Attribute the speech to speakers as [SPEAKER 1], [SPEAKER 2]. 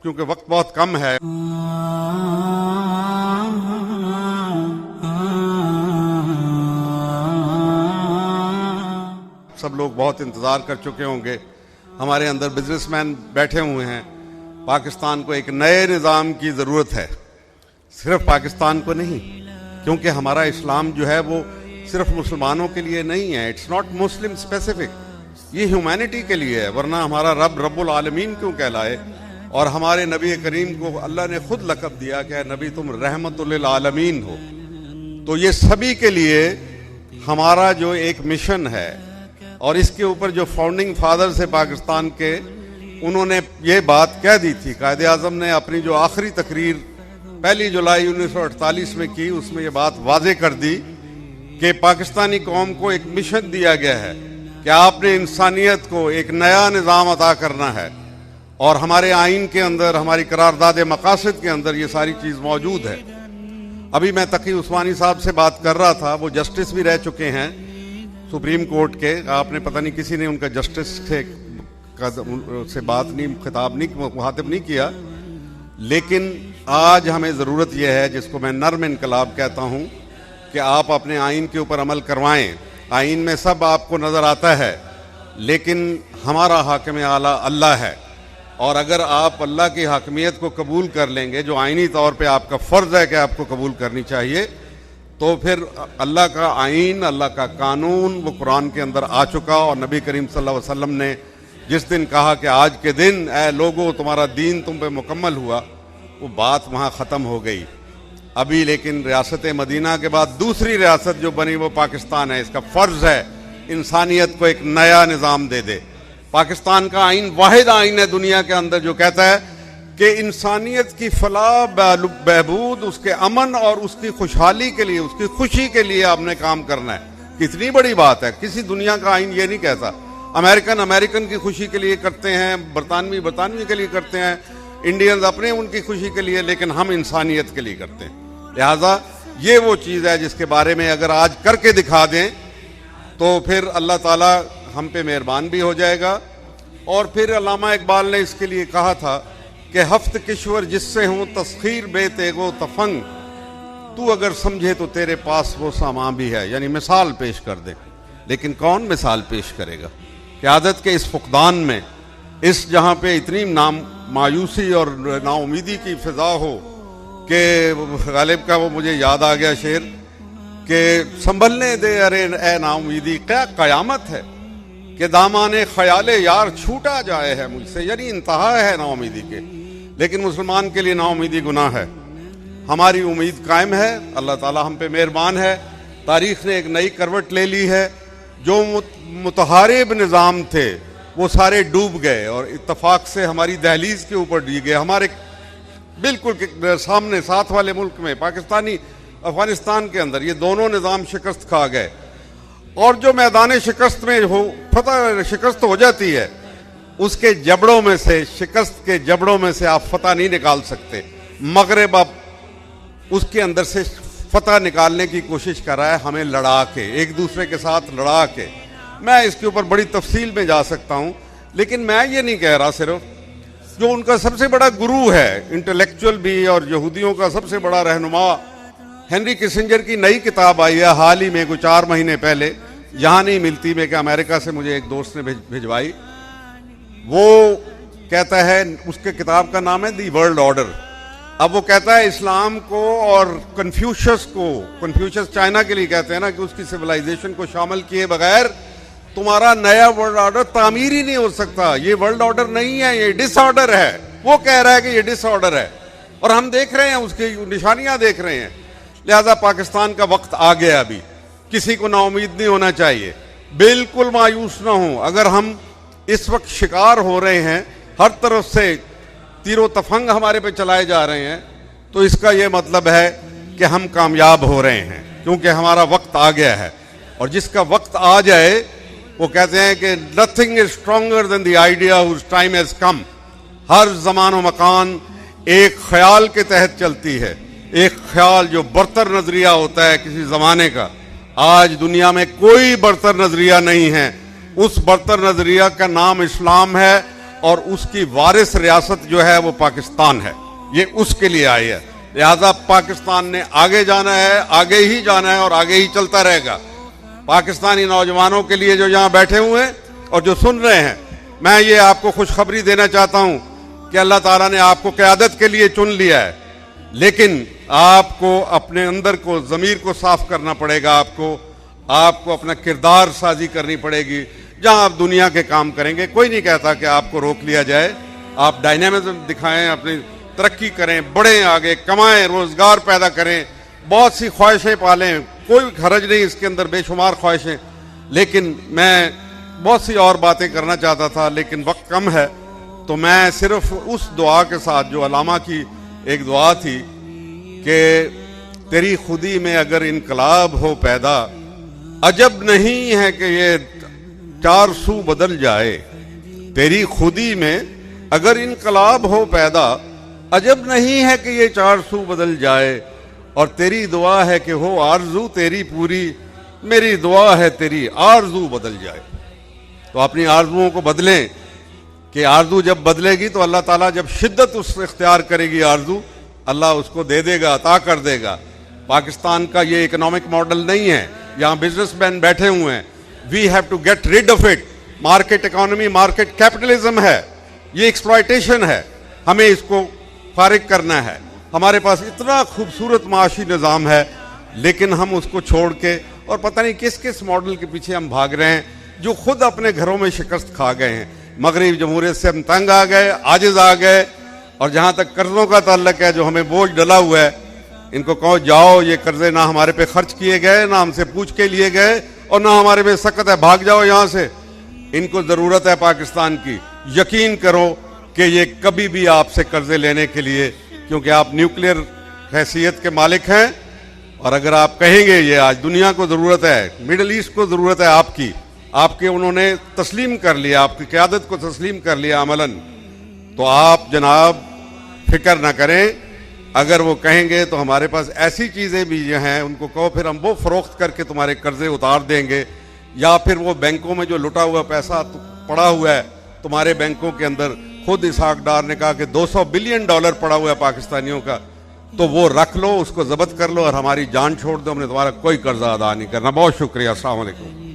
[SPEAKER 1] क्योंकि वक्त बहुत कम है। सब लोग बहुत इंतजार कर चुके होंगे। हमारे अंदर बिजनेसमैन बैठे हुए हैं। पाकिस्तान को एक नए निज़ाम की ज़रूरत है, सिर्फ पाकिस्तान को नहीं, क्योंकि हमारा इस्लाम जो है वो सिर्फ मुसलमानों के लिए नहीं है। इट्स नॉट मुस्लिम स्पेसिफिक, ये ह्यूमैनिटी के लिए है। वरना हमारा रब रब्बुल आलमीन क्यों कहलाए? और हमारे नबी करीम को अल्लाह ने खुद लक़ब दिया कि नबी तुम रहमतुल आलमीन हो। तो ये सभी के लिए हमारा जो एक मिशन है, और इसके ऊपर जो फाउंडिंग फादर्स है पाकिस्तान के, उन्होंने ये बात कह दी थी। कायदे आज़म ने अपनी जो आखिरी तकरीर 1 जुलाई 1948 में की, उसमें ये बात वाजे कर दी कि पाकिस्तानी कौम को एक मिशन दिया गया है कि आपने इंसानियत को एक नया निज़ाम अता करना है। और हमारे आइन के अंदर, हमारी करारदाद मकासद के अंदर ये सारी चीज़ मौजूद है। अभी मैं तकी उस्मानी साहब से बात कर रहा था, वो जस्टिस भी रह चुके हैं सुप्रीम कोर्ट के। आपने पता नहीं किसी ने उनका जस्टिस से बात नहीं, खिताब नहीं, मुखातिब नहीं किया। लेकिन आज हमें ज़रूरत यह है, जिसको मैं नर्म इनकलाब कहता हूँ, कि आप अपने आइन के ऊपर अमल करवाएं। आइन में सब आपको नज़र आता है, लेकिन हमारा हाकिम आला अल्लाह है। और अगर आप अल्लाह की हाकिमियत को कबूल कर लेंगे, जो आइनी तौर पे आपका फ़र्ज़ है कि आपको कबूल करनी चाहिए, तो फिर अल्लाह का आइन, अल्लाह का कानून वो कुरान के अंदर आ चुका। और नबी करीम सल्लल्लाहु अलैहि वसल्लम ने जिस दिन कहा कि आज के दिन ऐ लोगों तुम्हारा दीन तुम पे मुकम्मल हुआ, वो बात वहाँ ख़त्म हो गई। अभी लेकिन रियासत मदीना के बाद दूसरी रियासत जो बनी वो पाकिस्तान है। इसका फ़र्ज़ है इंसानियत को एक नया निज़ाम दे दे। पाकिस्तान का आइन वाहिद आइन है दुनिया के अंदर जो कहता है कि इंसानियत की फलाह बहबूद, उसके अमन और उसकी खुशहाली के लिए, उसकी खुशी के लिए आपने काम करना है। कितनी बड़ी बात है। किसी दुनिया का आइन ये नहीं कहता। अमेरिकन की खुशी के लिए करते हैं, बरतानवी के लिए करते हैं, इंडियंस अपने उनकी खुशी के लिए, लेकिन हम इंसानियत के लिए करते हैं। लिहाजा ये वो चीज़ है जिसके बारे में अगर आज करके दिखा दें तो फिर अल्लाह ताला हम पे मेहरबान भी हो जाएगा। और फिर अल्लामा इकबाल ने इसके लिए कहा था कि हफ्त किश्वर जिससे हूँ तस्खीर बे तेगो तफंग, तू अगर समझे तो तेरे पास वो सामान भी है। यानी मिसाल पेश कर दे, लेकिन कौन मिसाल पेश करेगा? क़यादत के इस फुकदान में, इस जहाँ पे इतनी मायूसी और नाउमीदी की फ़िज़ा हो कि गालिब का वो मुझे याद आ गया शेर कि संभलने दे अरे ए नाउमीदी, क्या क़यामत है कि दामाने ख़याले यार छूटा जाए है मुझसे। यानी इंतहा है नाउमीदी के। लेकिन मुसलमान के लिए नाउमीदी गुनाह है। हमारी उम्मीद कायम है। अल्लाह ताला हम पे मेहरबान है। तारीख़ ने एक नई करवट ले ली है। जो मुतहारिब निज़ाम थे वो सारे डूब गए और इत्तफाक से हमारी दहलीज के ऊपर डी गए। हमारे बिल्कुल सामने साथ वाले मुल्क में, पाकिस्तानी अफगानिस्तान के अंदर, ये दोनों निज़ाम शिकस्त खा गए। और जो मैदान शिकस्त में शिकस्त हो जाती है, उसके जबड़ों में से, शिकस्त के जबड़ों में से आप फतह नहीं निकाल सकते। मगरिब अब उसके अंदर से फतह निकालने की कोशिश कर रहा है, हमें लड़ा के, एक दूसरे के साथ लड़ा के। मैं इसके ऊपर बड़ी तफसील में जा सकता हूँ, लेकिन मैं ये नहीं कह रहा। सिर्फ जो उनका सबसे बड़ा गुरु है, इंटेलेक्चुअल भी और यहूदियों का सबसे बड़ा रहनुमा, हेनरी किसिंजर की नई किताब आई है हाल ही में, कुछ 4 महीने पहले, यहाँ नहीं मिलती, मैं कि अमेरिका से मुझे एक दोस्त ने भिजवाई। वो कहता है, उसके किताब का नाम है दी वर्ल्ड ऑर्डर। अब वो कहता है इस्लाम को और कन्फ्यूशस चाइना के लिए कहते हैं ना, कि उसकी सिविलाइजेशन को शामिल किए बगैर तुम्हारा नया वर्ल्ड ऑर्डर तामीर ही नहीं हो सकता। ये वर्ल्ड ऑर्डर नहीं है, ये डिसऑर्डर है। वो कह रहा है कि ये डिसऑर्डर है, और हम देख रहे हैं, उसकी निशानियां देख रहे हैं। लिहाजा पाकिस्तान का वक्त आ गया। अभी किसी को नाउमीद नहीं होना चाहिए, बिल्कुल मायूस ना हो। अगर हम इस वक्त शिकार हो रहे हैं, हर तरफ से तीरो तफंग हमारे पे चलाए जा रहे हैं, तो इसका यह मतलब है कि हम कामयाब हो रहे हैं, क्योंकि हमारा वक्त आ गया है। और जिसका वक्त आ जाए, वो कहते हैं कि nothing is stronger than the idea whose time has come. हर जमान व मकान एक ख्याल के तहत चलती है, एक ख्याल जो बरतर नजरिया होता है किसी जमाने का। आज दुनिया में कोई बरतर नजरिया नहीं है। उस बरतर नजरिया का नाम इस्लाम है, और उसकी वारिस रियासत जो है वो पाकिस्तान है, ये उसके लिए आई है। लिहाजा पाकिस्तान ने आगे जाना है, आगे ही जाना है और आगे ही चलता रहेगा। पाकिस्तानी नौजवानों के लिए जो यहाँ बैठे हुए हैं और जो सुन रहे हैं, मैं ये आपको खुशखबरी देना चाहता हूँ कि अल्लाह ताला ने आपको क़यादत के लिए चुन लिया है, लेकिन आपको अपने अंदर को, ज़मीर को साफ करना पड़ेगा। आपको अपना किरदार साजी करनी पड़ेगी। जहां आप दुनिया के काम करेंगे, कोई नहीं कहता कि आपको रोक लिया जाए। आप डायनामिज्म दिखाएं, अपनी तरक्की करें, बढ़ें, आगे कमाएं, रोजगार पैदा करें, बहुत सी ख्वाहिशें पालें, कोई हरज नहीं इसके अंदर, बेशुमार ख्वाहिशें। लेकिन मैं बहुत सी और बातें करना चाहता था, लेकिन वक्त कम है, तो मैं सिर्फ उस दुआ के साथ, जो अलामा की एक दुआ थी कि तेरी खुदी में अगर इनकलाब हो पैदा, अजब नहीं है कि ये चार सू बदल जाए। तेरी खुदी में अगर इनकलाब हो पैदा, अजब नहीं है कि ये चार सू बदल जाए। और तेरी दुआ है कि हो आरजू तेरी पूरी, मेरी दुआ है तेरी आरजू बदल जाए। तो अपनी आरजुओं को बदलें, कि आरजू जब बदलेगी तो अल्लाह ताला जब शिद्दत उस इख्तियार करेगी आरजू, अल्लाह उसको दे देगा, अता कर देगा। पाकिस्तान का ये इकोनॉमिक मॉडल नहीं है, यहाँ बिजनेसमैन बैठे हुए हैं। We have to get rid of it. Market economy, market capitalism है, ये एक्सप्लॉयटेशन है, हमें इसको फारिग करना है। हमारे पास इतना खूबसूरत माशी निज़ाम है, लेकिन हम उसको छोड़ के और पता नहीं किस किस मॉडल के पीछे हम भाग रहे हैं, जो खुद अपने घरों में शिकस्त खा गए हैं। मगरबी जमहूरियत से हम तंग आ गए, आजिज आ गए। और जहाँ तक कर्जों का ताल्लुक है, जो हमें बोझ डला हुआ है, इनको कहो जाओ, ये कर्जे ना हमारे पे खर्च किए गए, ना हमसे पूछ के लिए गए, और ना हमारे पे सख्त है, भाग जाओ यहाँ से। इनको ज़रूरत है पाकिस्तान की। यकीन करो कि ये कभी भी आपसे कर्जे लेने के लिए, क्योंकि आप न्यूक्लियर हैसियत के मालिक हैं, और अगर आप कहेंगे ये आज दुनिया को ज़रूरत है, मिडल ईस्ट को ज़रूरत है आपके उन्होंने तस्लीम कर लिया, आपकी क़यादत को तस्लीम कर लिया अमलन, तो आप जनाब फिक्र ना करें। अगर वो कहेंगे तो हमारे पास ऐसी चीज़ें भी जो हैं, उनको कहो फिर हम वो फ़रोख्त करके तुम्हारे कर्जे उतार देंगे, या फिर वो बैंकों में जो लुटा हुआ पैसा पड़ा हुआ है तुम्हारे बैंकों के अंदर, खुद इसहाक डार ने कहा कि $200 बिलियन पड़ा हुआ है पाकिस्तानियों का, तो वो रख लो, उसको जब्त कर लो और हमारी जान छोड़ दो, हमने तुम्हारा कोई कर्जा अदा नहीं करना। बहुत शुक्रिया। अस्सलाम वालेकुम।